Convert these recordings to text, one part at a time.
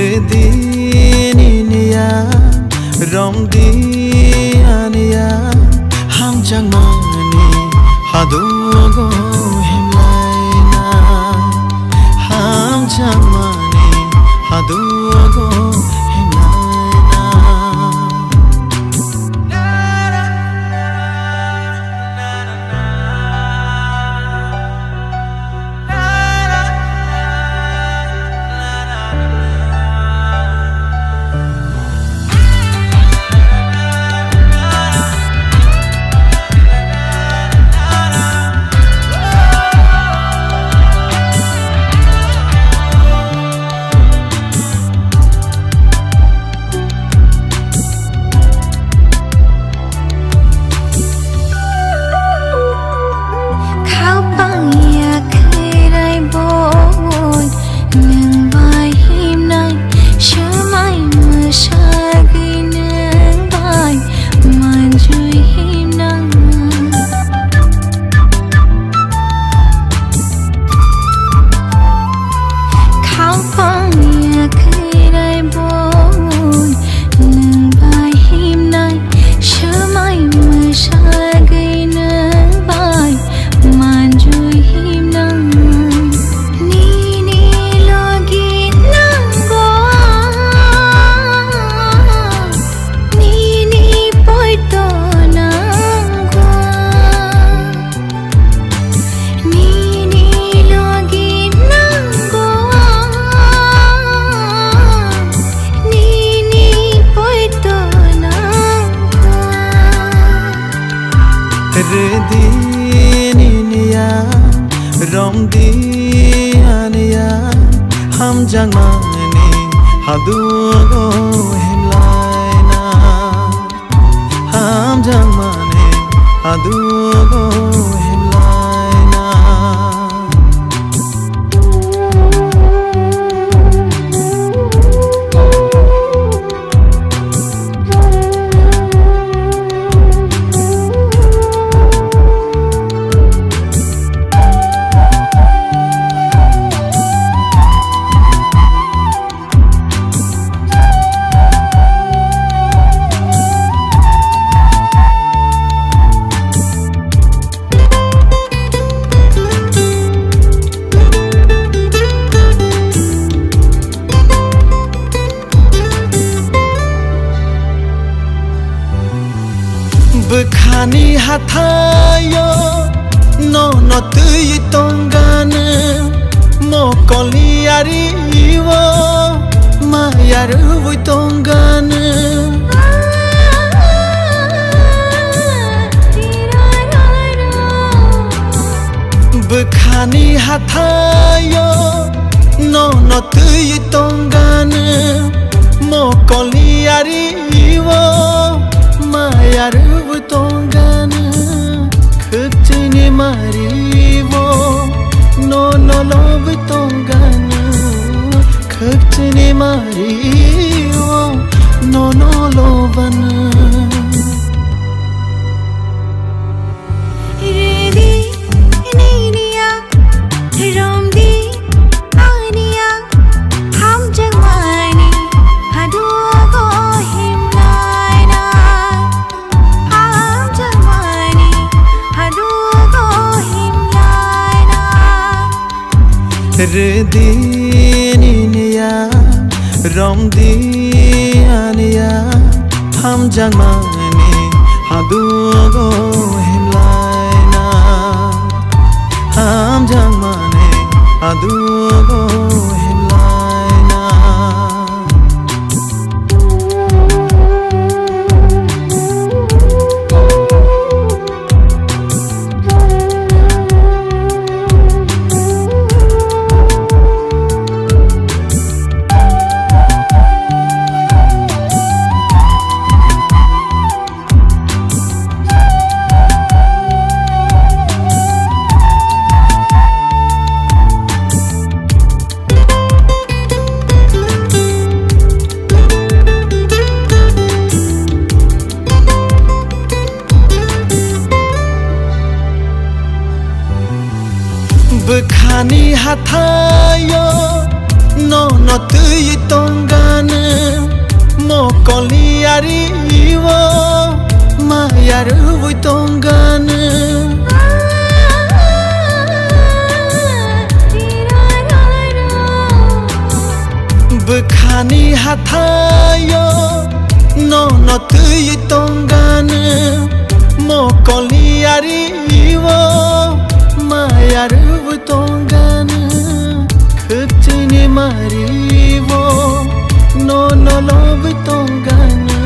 Rediniya Romdianiya Ham jangmani hadugo himlaina Ham jangmani hadugo Rediniya Romdianiya Ham jangmani hadugo himlaina Ham jangmani hadugo himlaina Bukhani hatayo no tui tongane mokoli ariwo mayaru tongane Bukhani hatayo no tui tongane mokoli ariwo mayaru tongana khutini marivo no love tongana khutini marivo no lovana Rediniya Romdianiya Ham jangmani hadugo himlaina Rediniya Romdianiya Ham jangmani hadugo himlaina Ham jangmani hadugo himlaina Bukhani hatayo no tui tonga ariwo mayaru buitongana Bukhani hatayo no no tui tongana mokoli ariwo mayaru buitongana khutini mariwo no no lo buitongana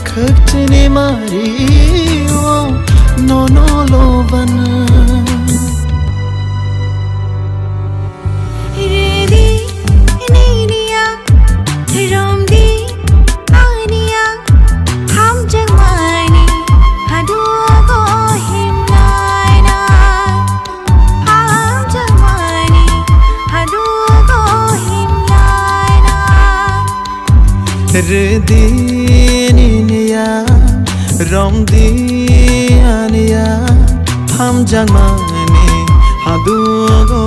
khutini mariwo no no lo bana Rediniya Ramdianiya Ham jangmani hadugo